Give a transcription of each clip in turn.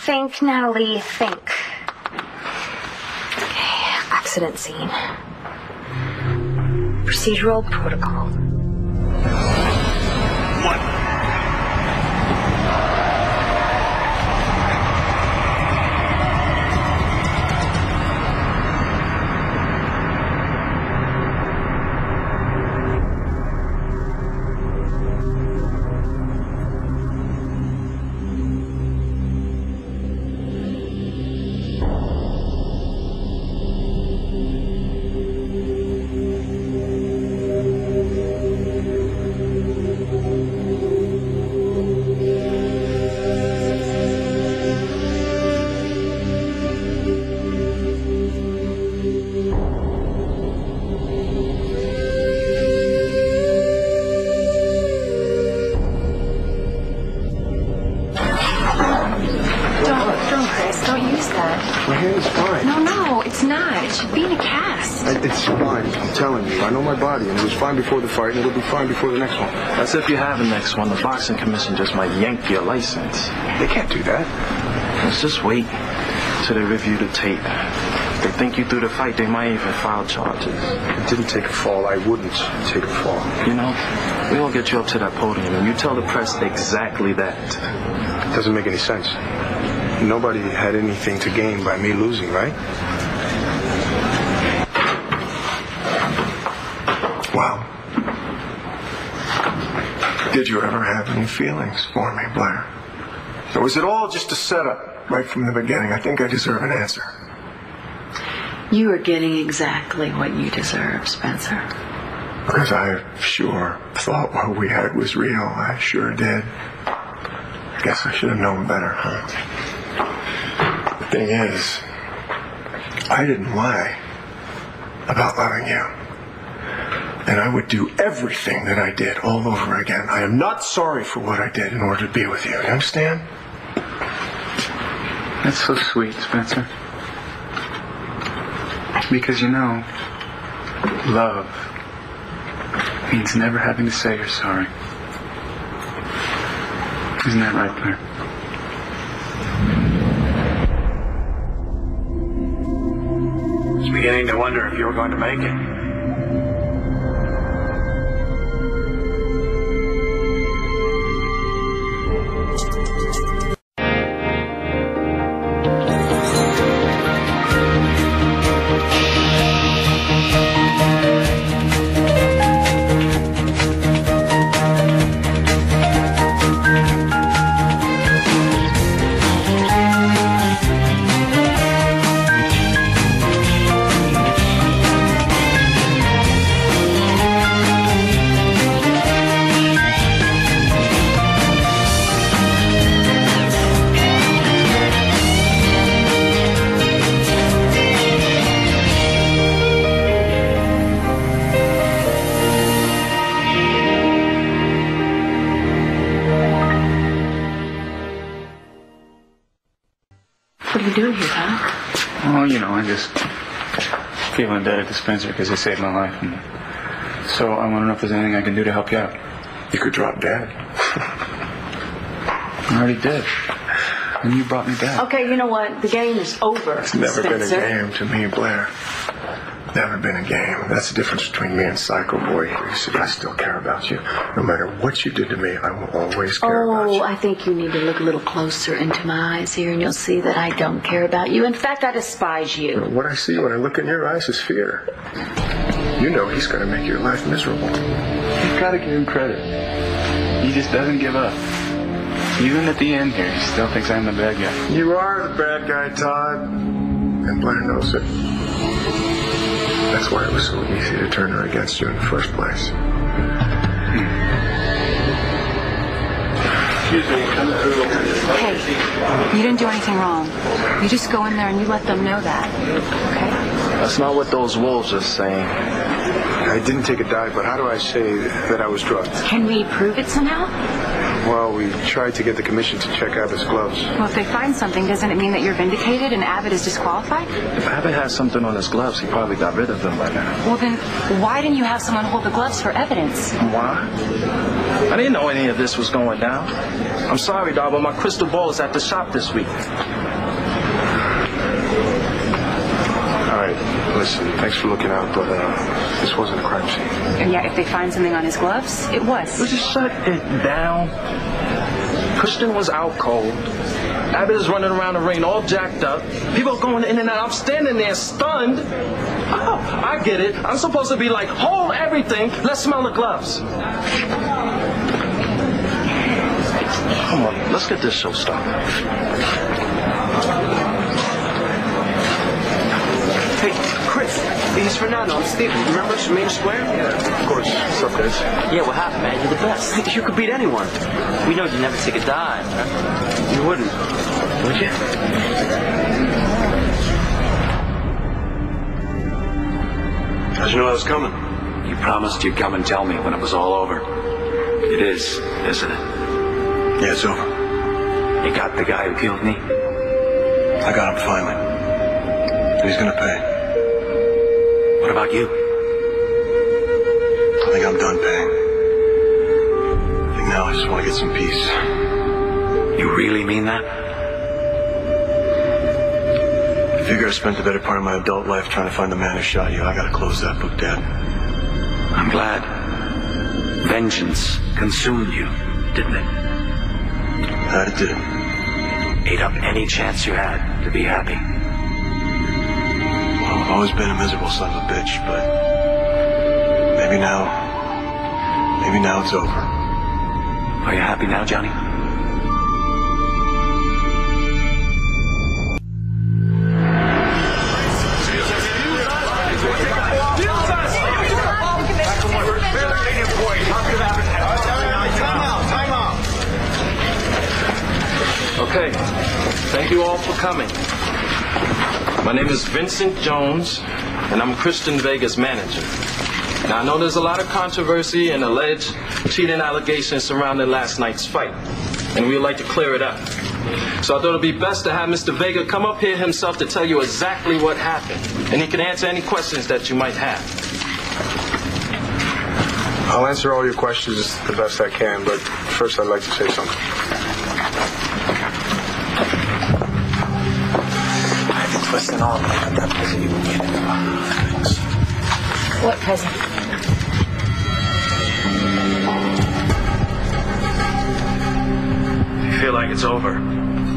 Think, Natalie, think. Okay, accident scene. Procedural protocol. 1. My hand's fine. No, it's not. It should be in a cast. It's fine. I'm telling you. I know my body, and it was fine before the fight, and it'll be fine before the next one. That's if you have a next one. The boxing commission just might yank your license. They can't do that. Let's just wait till they review the tape. If they think you threw the fight, they might even file charges. I didn't take a fall. I wouldn't take a fall. You know, we'll get you up to that podium, and you tell the press exactly that. It doesn't make any sense. Nobody had anything to gain by me losing, right? Well, did you ever have any feelings for me, Blair? Or was it all just a setup right from the beginning? I think I deserve an answer. You are getting exactly what you deserve, Spencer. Because I sure thought what we had was real. I sure did. Guess I should have known better, huh? The thing is, I didn't lie about loving you. And I would do everything that I did all over again. I am not sorry for what I did in order to be with you. You understand? That's so sweet, Spencer. Because you know, love means never having to say you're sorry. Isn't that right, Blair? I was beginning to wonder if you were going to make it. What are you doing here, Doc? Oh, you know, I just feel indebted to Spencer because he saved my life. And so I want to know if there's anything I can do to help you out. You could drop dead. I already did. And you brought me back. Okay, you know what? The game is over, It's never Spencer. been a game to me, Blair. Never been a game. That's the difference between me and Psycho Boy. You see, I still care about you. No matter what you did to me, I will always care about you. Oh, I think you need to look a little closer into my eyes here, and you'll see that I don't care about you. In fact, I despise you. What I see when I look in your eyes is fear. You know he's going to make your life miserable. You've got to give him credit. He just doesn't give up. Even at the end here, he still thinks I'm the bad guy. You are the bad guy, Todd. And Blair knows it. That's why it was so easy to turn her against you in the first place. Excuse me. Hey, you didn't do anything wrong. You just go in there and you let them know that. Okay? That's not what those wolves are saying. I didn't take a dive, but how do I say that I was drugged? Can we prove it somehow? Well, we tried to get the commission to check Abbott's gloves. Well, if they find something, doesn't it mean that you're vindicated and Abbott is disqualified? If Abbott had something on his gloves, he probably got rid of them by now. Well, then why didn't you have someone hold the gloves for evidence? Why? I didn't know any of this was going down. I'm sorry, dog, but my crystal ball is at the shop this week. All right, listen, thanks for looking out, but this wasn't a crime scene. And yet, if they find something on his gloves, it was. Just shut it down. Christian was out cold. Abbott is running around the rain all jacked up. People are going in and out. I'm standing there stunned. Oh, I get it. I'm supposed to be like, hold everything. Let's smell the gloves. Come on, let's get this show started. Hey, Chris, he's Fernando. I'm Steven. Remember Main Square? Yeah, of course. What's up, guys? Yeah, what happened, man? You're the best. You could beat anyone. We know you never take a dive. You wouldn't, would you? How'd you know I was coming? You promised you'd come and tell me when it was all over. It is, isn't it? Yeah, it's over. You got the guy who killed me? I got him finally. And he's gonna pay. What about you? I think I'm done paying. I think now I just want to get some peace. You really mean that? I figure I spent the better part of my adult life trying to find the man who shot you. I gotta close that book, Dad. I'm glad. Vengeance consumed you, didn't it? That it did. Ate up any chance you had to be happy. Well, I've always been a miserable son of a bitch, but maybe now it's over. Are you happy now, Johnny? Okay, thank you all for coming. My name is Vincent Jones, and I'm Christian Vega's manager. Now, I know there's a lot of controversy and alleged cheating allegations surrounding last night's fight, and we'd like to clear it up. So I thought it'd be best to have Mr. Vega come up here himself to tell you exactly what happened, and he can answer any questions that you might have. I'll answer all your questions the best I can, but first I'd like to say something. I've been twisting all night with that present you were getting. Thanks. What present? If you feel like it's over,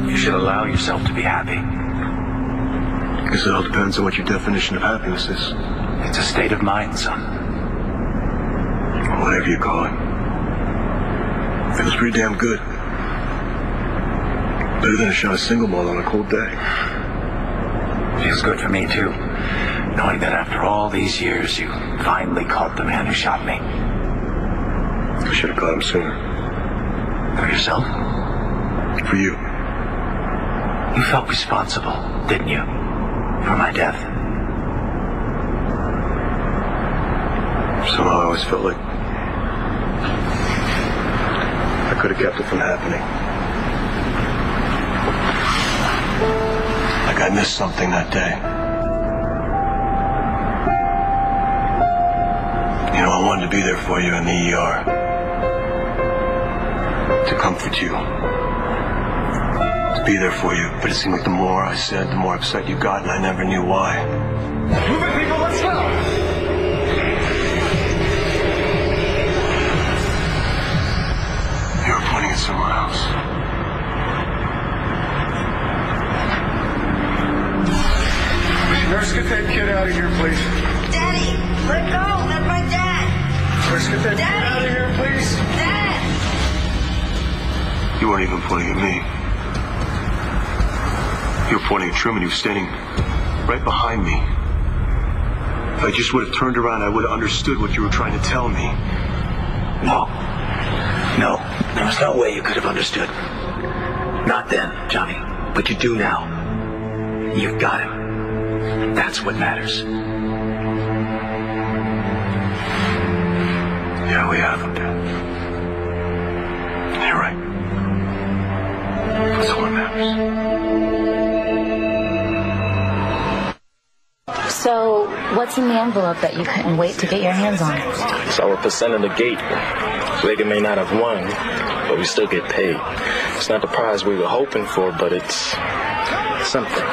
You should allow yourself to be happy. I guess it all depends on what your definition of happiness is. It's a state of mind, son. Or whatever you call it. Feels pretty damn good. Better than a shot of single malt on a cold day. Feels good for me, too. Knowing that after all these years, you finally caught the man who shot me. I should have caught him sooner. For yourself? For you. You felt responsible, didn't you? For my death. Somehow I always felt like I could have kept it from happening. Like I missed something that day. You know, I wanted to be there for you in the ER. To comfort you. To be there for you. But it seemed like the more I said, the more upset you got, and I never knew why. Move it, people, let's go! You were pointing it somewhere else. Nurse, get that kid out of here, please. Daddy, let go. That's my dad. Nurse, get that kid out of here, please. Dad. You weren't even pointing at me. You were pointing at Truman. He was standing right behind me. If I just would have turned around, I would have understood what you were trying to tell me. No. No. There was no way you could have understood. Not then, Johnny. But you do now. You've got him. That's what matters. Yeah, we have him, Dad. You're right. That's all that matters. So, What's in the envelope that you couldn't wait to get your hands on? It's our percent of the gate. Vega may not have won, but we still get paid. It's not the prize we were hoping for, but it's something.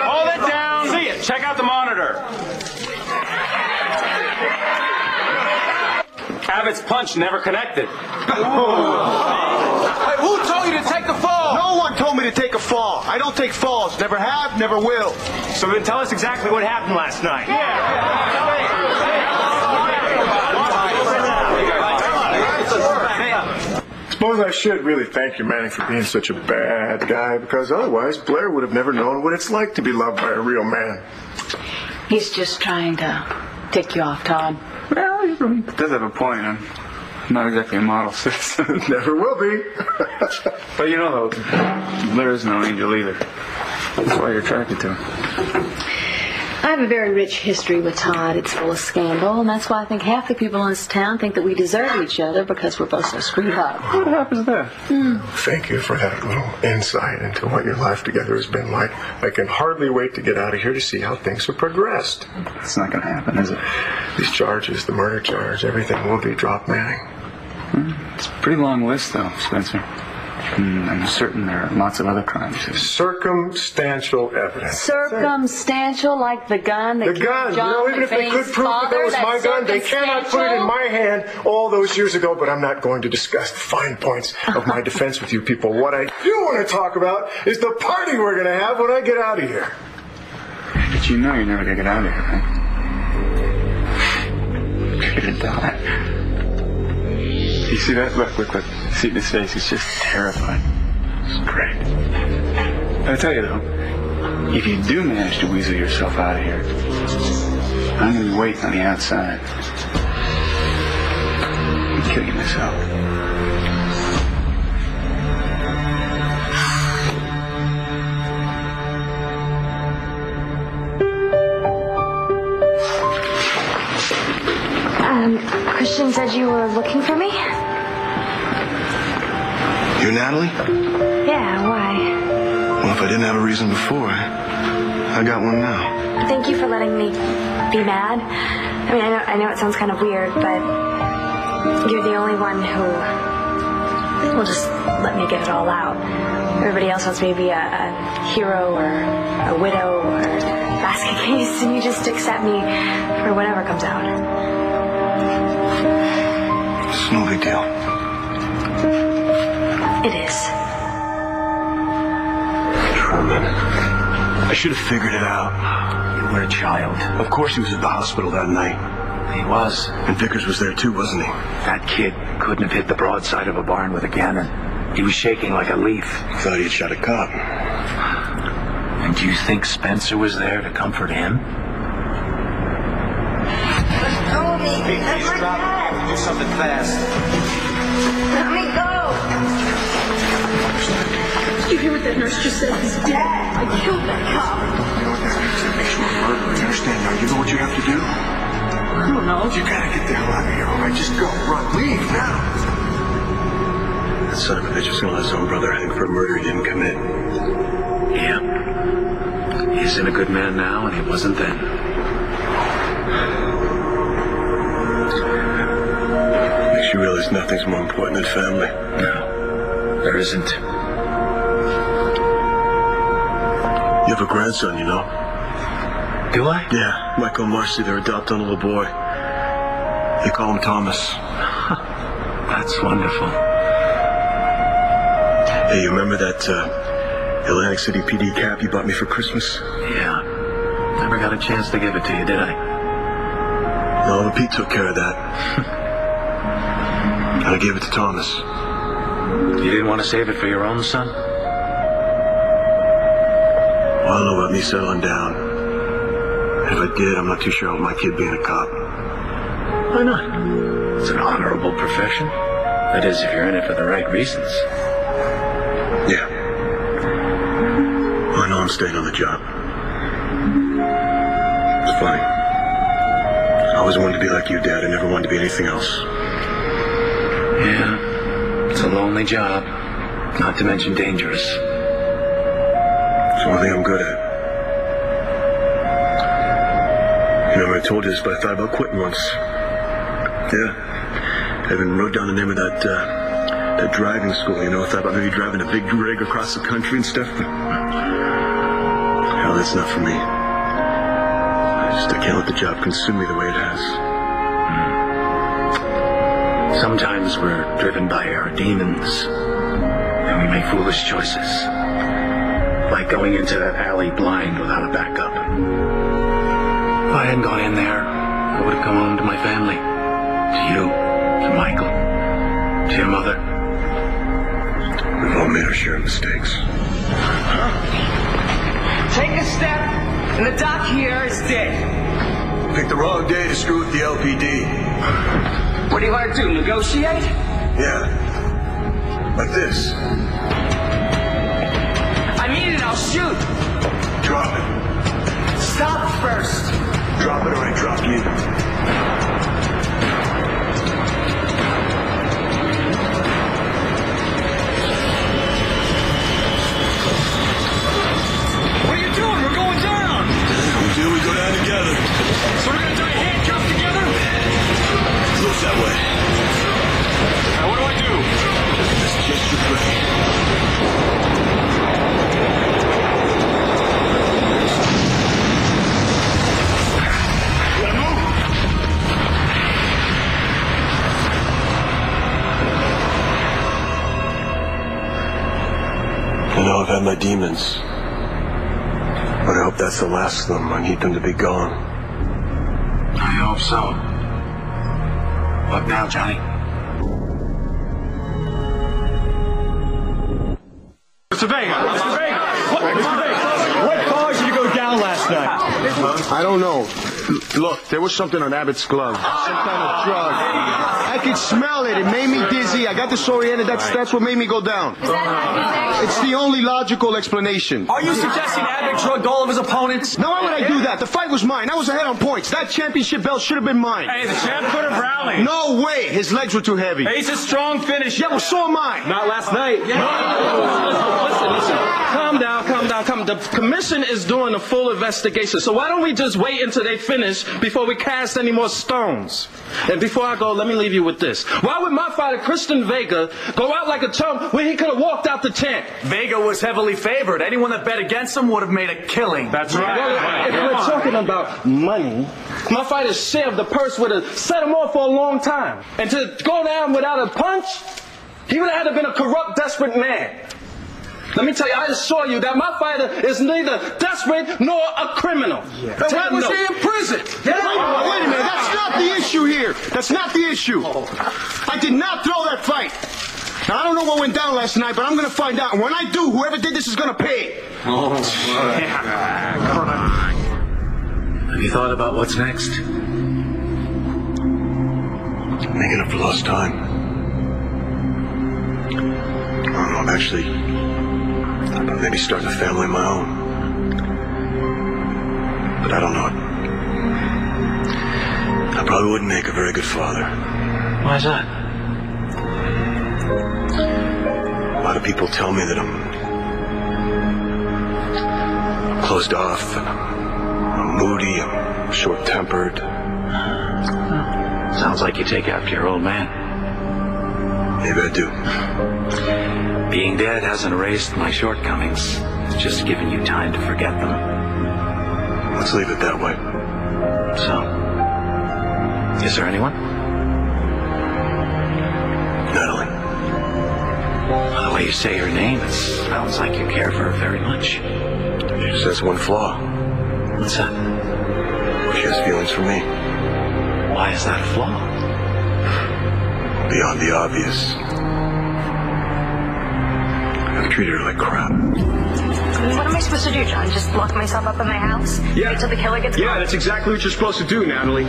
Hold it down. See it. Check out the monitor. Abbott's punch never connected. Hey, who told you to take a fall? No one told me to take a fall. I don't take falls. Never have, never will. So then tell us exactly what happened last night. Suppose I should really thank you, Manning, for being such a bad guy, because otherwise Blair would have never known what it's like to be loved by a real man. He's just trying to tick you off, Todd. Well, he does have a point. I'm not exactly a model citizen. Never will be. But you know, though, Blair is no angel either. That's why you're attracted to him. I have a very rich history with Todd. It's full of scandal, and that's why I think half the people in this town think that we deserve each other because we're both so screwed up. What happens there? Thank you for that little insight into what your life together has been like. I can hardly wait to get out of here to see how things have progressed. It's not going to happen, is it? These charges, the murder charge, everything will be dropped, Manning. It's a pretty long list, though, Spencer. I'm certain there are lots of other crimes. Circumstantial evidence. Circumstantial, like the gun that The gun. John Even if they could McBain's prove that father, was my that's gun, they cannot put it in my hand all those years ago. But I'm not going to discuss the fine points of my defense with you people. What I do want to talk about is the party we're going to have when I get out of here. But you know you're never going to get out of here, right? You're going to die. You see that? Look. See his face. He's just terrified. It's great. I tell you, though, if you do manage to weasel yourself out of here, I'm going to be waiting on the outside. I'm killing myself. Christian said you were looking for me? You, Natalie? Yeah, why? Well, if I didn't have a reason before, I got one now. Thank you for letting me be mad. I mean, I know it sounds kind of weird, but you're the only one who will just let me get it all out. Everybody else wants me to be a hero or a widow or a basket case, and you just accept me for whatever comes out. It's no big deal. It is. Truman, I should have figured it out. You were a child. Of course he was at the hospital that night. He was. And Vickers was there too, wasn't he? That kid couldn't have hit the broadside of a barn with a cannon. He was shaking like a leaf. Thought he had shot a cop. And do you think Spencer was there to comfort him? Let me. That's my dad. Do something fast. Let me go. Did you hear what that nurse just said? He's dead. I killed that cop. You know what that means? It makes you a murderer. You understand now? You know what you have to do? I don't know. You gotta get the hell out of here, all right? Just go. Run. Leave now. That son of a bitch was gonna let his own brother hang for a murder he didn't commit. Yeah. He isn't a good man now, and he wasn't then. Makes you realize nothing's more important than family. No, there isn't. You have a grandson, you know? Do I? Yeah, Michael and Marcy, they're adopting a little boy. They call him Thomas. That's wonderful. Hey, you remember that Atlantic City PD cap you bought me for Christmas? Yeah. Never got a chance to give it to you, did I? No, but Pete took care of that. And I gave it to Thomas. You didn't want to save it for your own son? Well, I don't know about me settling down. And if I did, I'm not too sure about my kid being a cop. Why not? It's an honorable profession. That is, if you're in it for the right reasons. Yeah. Well, I know I'm staying on the job. It's funny. I always wanted to be like you, Dad. I never wanted to be anything else. Yeah, it's a lonely job, not to mention dangerous. It's the only thing I'm good at. You know, I told you this, but I thought about quitting once. Yeah. I even wrote down the name of that driving school, you know. I thought about maybe driving a big rig across the country and stuff. But hell, that's not for me. I can't let the job consume me the way it has. Sometimes we're driven by our demons, and we make foolish choices. Like going into that alley blind without a backup. If I hadn't gone in there, I would have come home to my family. To you, to Michael, to your mother. We've all made our share of mistakes. Take a step, and the doc here is dead. Picked the wrong day to screw with the LPD. What do you want to do, negotiate? Yeah. Like this. I mean it, I'll shoot. Drop it. Stop first. Drop it or I drop you. What are you doing? We're going down. Until we go down together. So we're going to die handcuffed together? Looks that way. Now what do I do? This is just your play. I know I've had my demons, but I hope that's the last of them. I need them to be gone. I hope so. What now, Johnny? Mr. Vega! What caused you to go down last night? I don't know. Look, there was something on Abbott's glove. Some kind of drug. I could smell it. It made me dizzy. I got disoriented. That's what made me go down. It's the only logical explanation. Are you suggesting Abbott drugged all of his opponents? Now, why would I do that? The fight was mine. I was ahead on points. That championship belt should have been mine. Hey, the champ could have rallied. No way. His legs were too heavy. He's a strong finish. Yeah, well, so am I. Not last night. Listen. Calm down. The commission is doing a full investigation, so why don't we just wait until they finish before we cast any more stones? And before I go, let me leave you with this. Why would my fighter, Kristen Vega, go out like a chump when he could have walked out the champ? Vega was heavily favored. Anyone that bet against him would have made a killing. That's Well, if we're talking about money, my fighter's share of the purse would have set him off for a long time. And to go down without a punch, he would have had to been a corrupt, desperate man. Let me tell you, I assure you that my fighter is neither desperate nor a criminal. Then why was he in prison? Wait a minute, that's not the issue here. That's not the issue. I did not throw that fight. Now, I don't know what went down last night, but I'm going to find out. And when I do, whoever did this is going to pay. Have you thought about what's next? Making up for lost time. I don't know, I'm actually maybe starting a family of my own. But I don't know. I probably wouldn't make a very good father. Why is that? A lot of people tell me that I'm closed off, and I'm moody, I'm short-tempered. Sounds like you take after your old man. Maybe I do. Being dead hasn't erased my shortcomings. It's just given you time to forget them. Let's leave it that way. So, is there anyone? Natalie. By the way you say her name, it sounds like you care for her very much. She just has one flaw. What's that? She has feelings for me. Why is that a flaw? Beyond the obvious. I've treated her like crap. What am I supposed to do, John? Just lock myself up in my house? Yeah. Wait till the killer gets caught? Yeah, that's exactly what you're supposed to do, Natalie.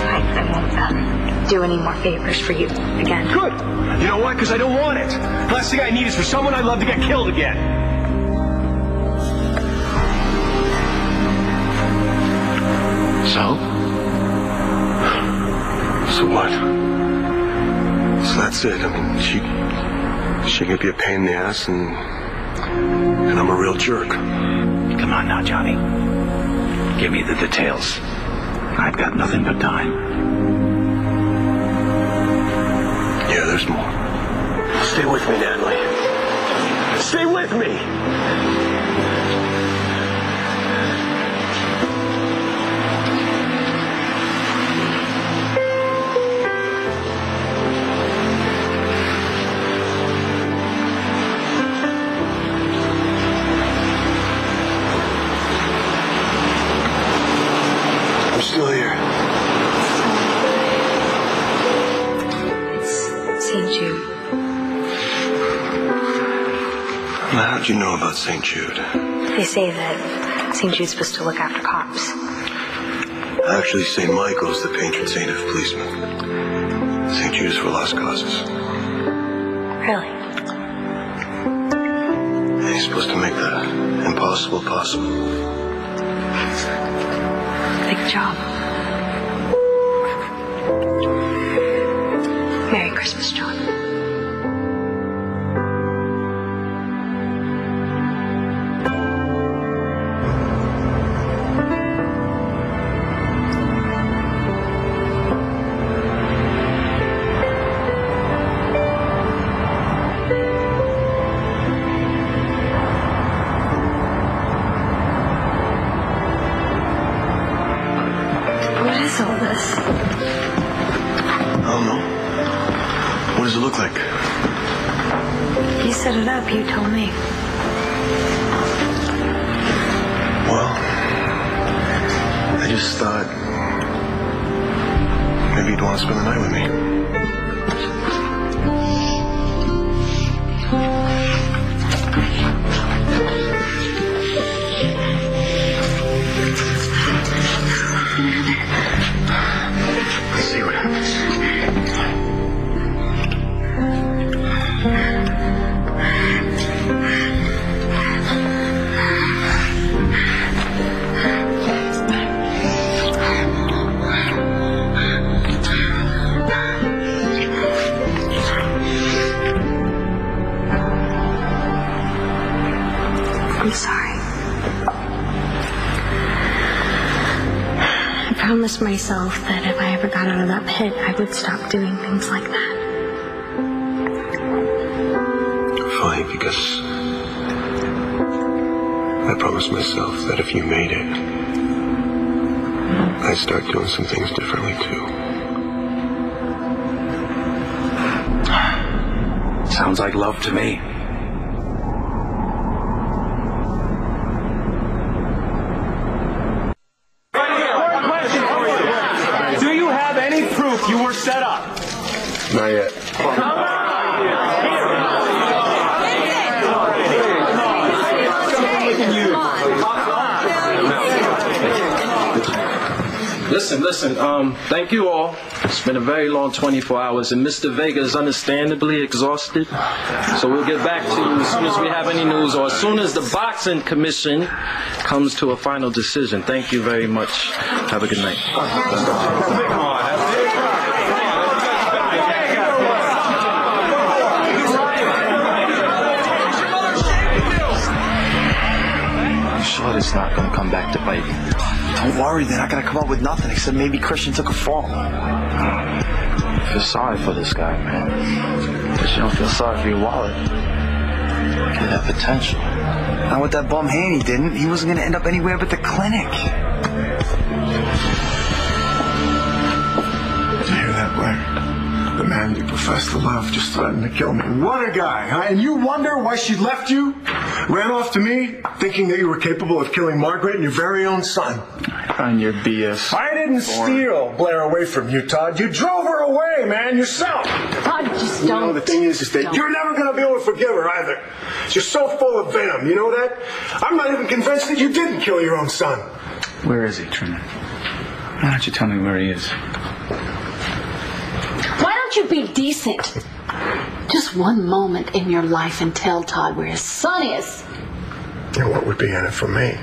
I won't do any more favors for you again. Good. You know why? Because I don't want it. Last thing I need is for someone I love to get killed again. So? So what? that's it. I mean, she can be a pain in the ass, and I'm a real jerk. Come on now, Johnny. Give me the details. I've got nothing but time. Yeah, there's more. Stay with me, Natalie. Stay with me! I'm still here. It's St. Jude. Now, how'd you know about St. Jude? They say that St. Jude's supposed to look after cops. Actually, St. Michael's the patron saint of policemen. St. Jude is for lost causes. Really? And he's supposed to make the impossible possible. Big job. Merry Christmas, John. What is all this? I don't know. What does it look like? You set it up, you told me. Well, I just thought maybe you'd want to spend the night with me. Let's see what happens. I'm sorry. I promised myself that if I ever got out of that pit, I would stop doing things like that. Funny, because I promised myself that if you made it, I'd start doing some things differently too. Sounds like love to me. Do you have any proof you were set up? Not yet. Listen, thank you all. It's been a very long 24 hours, and Mr. Vega is understandably exhausted. So we'll get back to you as soon as we have any news, or as soon as the boxing commission comes to a final decision. Thank you very much. Have a good night. I'm sure it's not going to come back to bite me. Don't worry, they're not going to come up with nothing except maybe Christian took a fall. I feel sorry for this guy, man. But you don't feel sorry for your wallet. Look at that potential. Not with that bum hand he didn't. He wasn't going to end up anywhere but the clinic. Did you hear that, Blair? The man you profess to love just threatened to kill me. What a guy, huh? And you wonder why she left you? Ran off to me, thinking that you were capable of killing Margaret and your very own son. On your BS. I didn't steal Blair away from you, Todd. You drove her away, man, yourself. Todd, just don't. You know, the thing is that you're never going to be able to forgive her either. You're so full of venom, you know that? I'm not even convinced that you didn't kill your own son. Where is he, Truman? Why don't you tell me where he is? Why don't you be decent? Just one moment in your life and tell Todd where his son is. You know, what would be in it for me?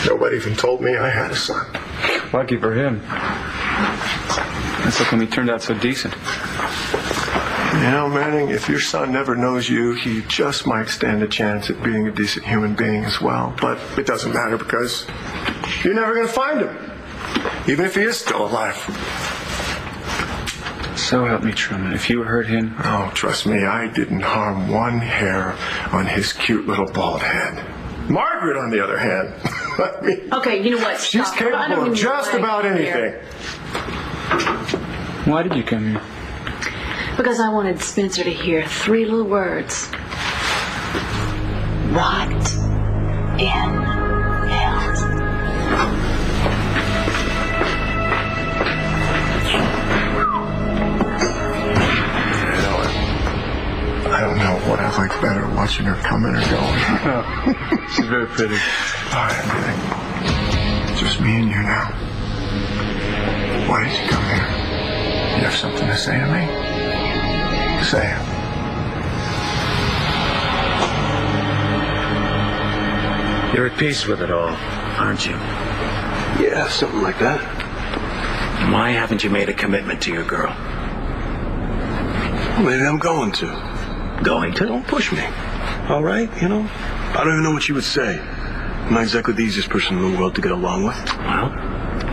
Nobody even told me I had a son. Lucky for him. That's how come he turned out so decent. You know, Manning, if your son never knows you, he just might stand a chance at being a decent human being as well. But it doesn't matter because you're never going to find him, even if he is still alive. So help me, Truman. If you hurt him... Oh, trust me, I didn't harm one hair on his cute little bald head. Margaret, on the other hand, I mean, Okay, you know what? she's Stop. capable of just about anything. Why did you come here? Because I wanted Spencer to hear 3 little words. What in hell? I don't know what I like better, watching her coming or going. She's very pretty. All right, everything. Just me and you now. Why did you come here? You have something to say to me? Say it. You're at peace with it all, aren't you? Yeah, something like that. Why haven't you made a commitment to your girl? Well, maybe I'm going to. Going to? Don't push me. All right, you know? I don't even know what you would say. I'm not exactly the easiest person in the world to get along with. Well,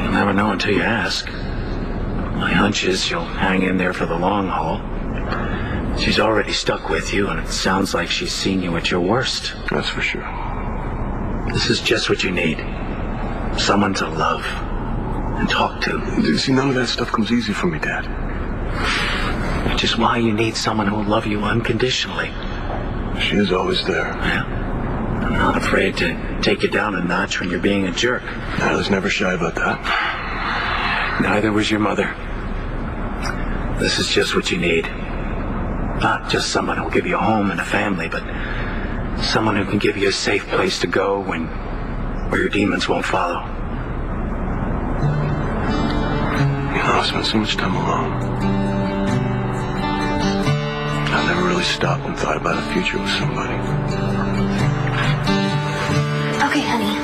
you'll never know until you ask. My hunch is she'll hang in there for the long haul. She's already stuck with you, and it sounds like she's seen you at your worst. That's for sure. This is just what you need. Someone to love and talk to. See, none of that stuff comes easy for me, Dad. Which is why you need someone who will love you unconditionally. She is always there. Yeah. I'm not afraid to take you down a notch when you're being a jerk. I was never shy about that. Neither was your mother. This is just what you need. Not just someone who'll give you a home and a family, but someone who can give you a safe place to go where your demons won't follow. You know, I spent so much time alone. I never really stopped and thought about a future with somebody. Okay, honey.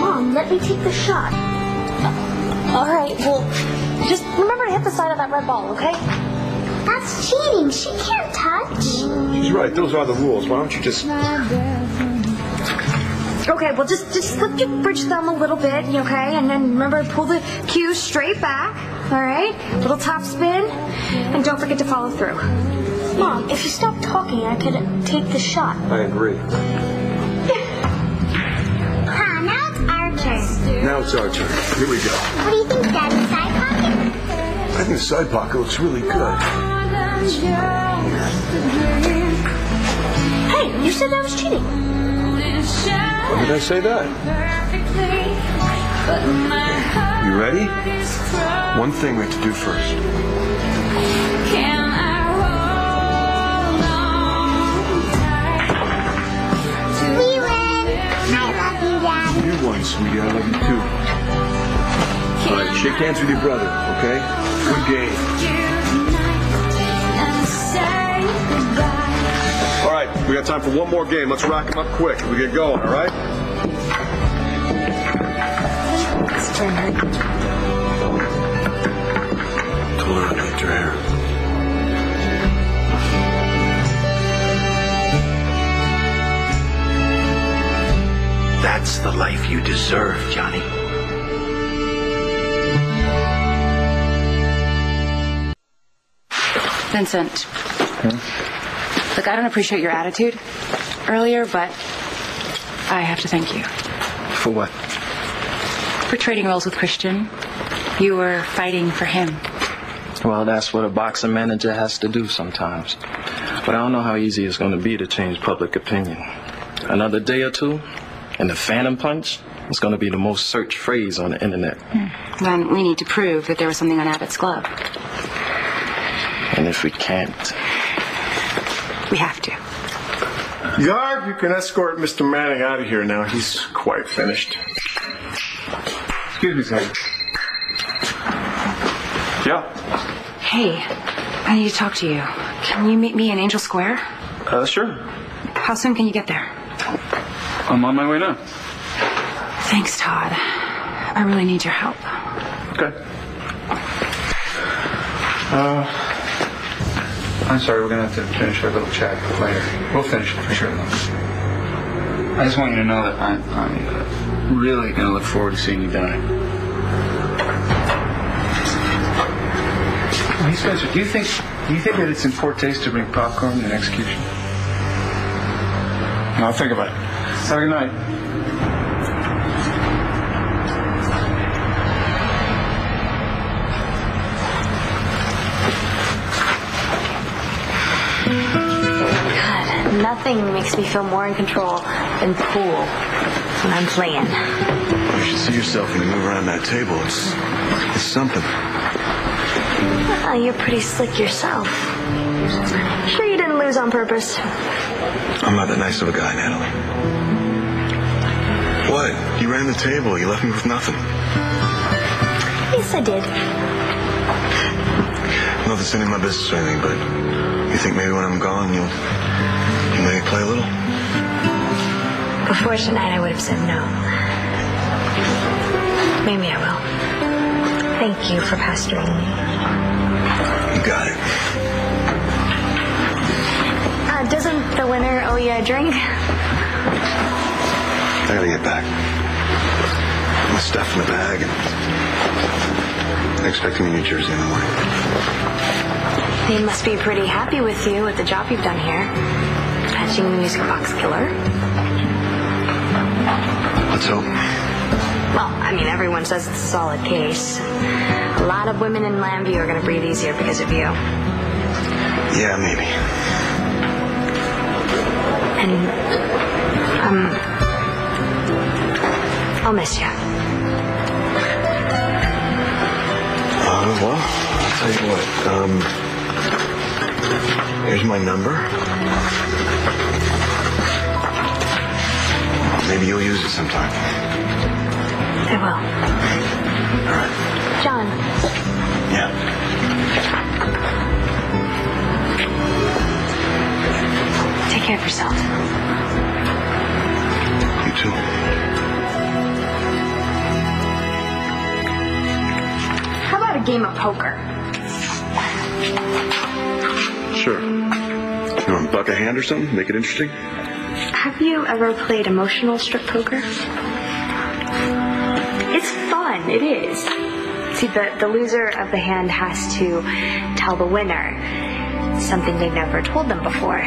Mom, let me take the shot. All right, well, just remember to hit the side of that red ball, okay? That's cheating. She can't touch. She's right. Those are the rules. Why don't you just... Okay, well, just lift your bridge thumb a little bit, okay? And then remember to pull the cue straight back, all right? Little top spin, and don't forget to follow through. Mom, if you stop talking, I could take the shot. I agree. Now it's our turn. Now it's our turn. Here we go. What do you think, Daddy? Side pocket? I think the side pocket looks really good. Hey, you said that was cheating. When did I say that? You ready? One thing we have to do first. We win. I love you, Dad. You won, sweetie. I love you too. All right, shake hands with your brother, okay? Good game. All right, we got time for one more game. Let's rack them up quick. We get going, all right? Told her I'd lift her hair. That's the life you deserve, Johnny. Vincent. Look, I don't appreciate your attitude earlier, but I have to thank you. For what? For trading roles with Christian. You were fighting for him. Well, that's what a boxing manager has to do sometimes. But I don't know how easy it's going to be to change public opinion. Another day or two, and the Phantom Punch is going to be the most searched phrase on the internet. Then we need to prove that there was something on Abbott's glove. And if we can't... We have to. Guard, you can escort Mr. Manning out of here now. He's quite finished. Excuse me, sir. Yeah. Hey, I need to talk to you. Can you meet me in Angel Square? Sure. How soon can you get there? I'm on my way now. Thanks, Todd. I really need your help. Okay. I'm sorry, we're going to have to finish our little chat later. We'll finish it for sure, though. I just want you to know that I'm really going to look forward to seeing you die. Hey, Spencer, do you think that it's in poor taste to bring popcorn to an execution? No, I'll think about it. Have a good night. God, nothing makes me feel more in control than pool when I'm playing. You should see yourself when you move around that table. It's something. Well, you're pretty slick yourself. Sure you didn't lose on purpose? I'm not that nice of a guy, Natalie. What? You ran the table. You left me with nothing. Yes, I did. Not that's any of my business or anything, but you think maybe when I'm gone, you'll maybe play a little? Before tonight, I would have said no. Maybe I will. Thank you for pestering me. You got it. Doesn't the winner owe you a drink? I gotta get back. My stuff in the bag, and I'm expecting New Jersey in the morning. They must be pretty happy with you with the job you've done here. Catching the music box killer. Let's hope. Well, I mean, everyone says it's a solid case. A lot of women in Lambview are going to breathe easier because of you. Yeah, maybe. And, I'll miss you. Well, I'll tell you what. Here's my number. Maybe you'll use it sometime. I will. All right. John. Yeah. Take care of yourself. You too. How about a game of poker? Sure. You want to buck a hand or something? Make it interesting? Have you ever played emotional strip poker? It's fun, it is. See, the loser of the hand has to tell the winner something they've never told them before.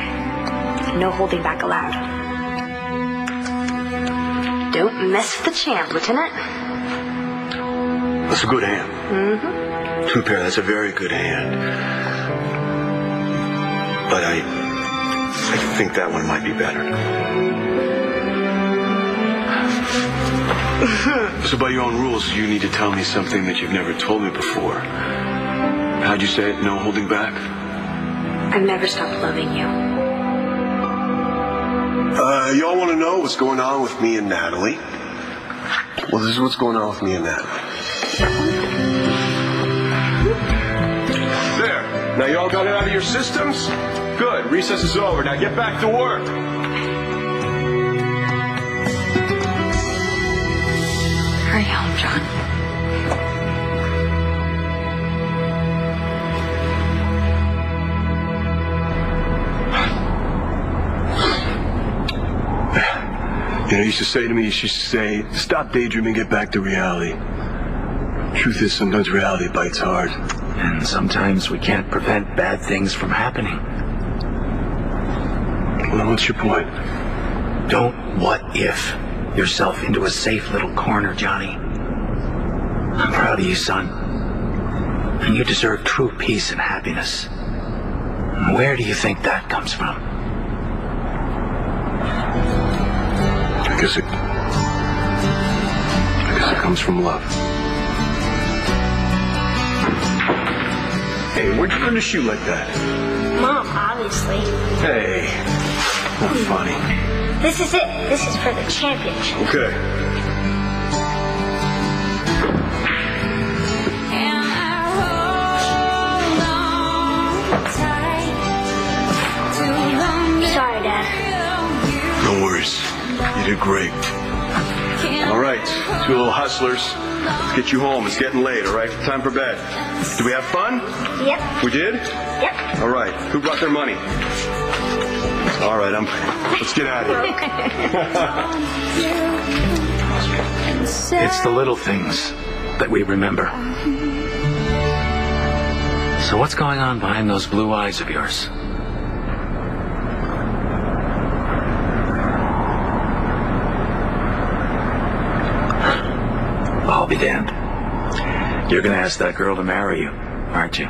No holding back allowed. Don't mess with the champ, Lieutenant. That's a good hand. Mm-hmm. Two pair, that's a very good hand. But I think that one might be better. So by your own rules, you need to tell me something that you've never told me before. How'd you say it? No holding back? I've never stopped loving you. Y'all want to know what's going on with me and Natalie? Well, this is what's going on with me and Natalie. There. Now y'all got it out of your systems? Good. Recess is over. Now get back to work. Hurry home, John. You know, she used to say, stop daydreaming, get back to reality. Truth is, sometimes reality bites hard. And sometimes we can't prevent bad things from happening. Well, what's your point? Don't what if yourself into a safe little corner, Johnny. I'm proud of you, son. And you deserve true peace and happiness. And where do you think that comes from? I guess it comes from love. Hey, where'd you learn to shoot like that? Mom, obviously. Hey, not funny. This is it. This is for the championship. Okay. Sorry, Dad. No worries. You did great. All right. do a little hustlers. Let's get you home. It's getting late, all right? Time for bed. Did we have fun? Yep. We did? Yep. All right. Who brought their money? All right, let's get out of here. It's the little things that we remember. So what's going on behind those blue eyes of yours? I'll be damned. You're gonna ask that girl to marry you, aren't you?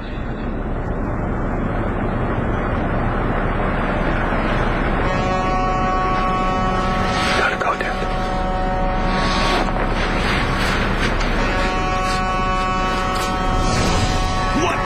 Gotta go, Dad. What?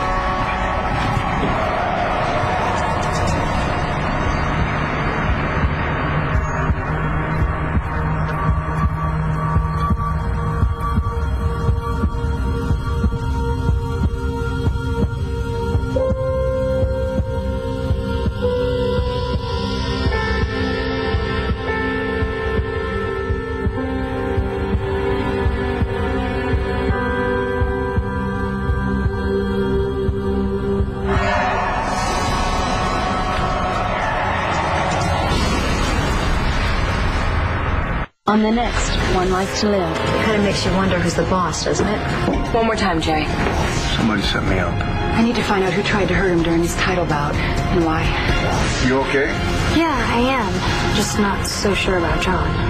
On the next One Life to Live. Kind of makes you wonder who's the boss, doesn't it? One more time, Jay. Somebody set me up. I need to find out who tried to hurt him during his title bout and why. You okay? Yeah, I am. Just not so sure about John.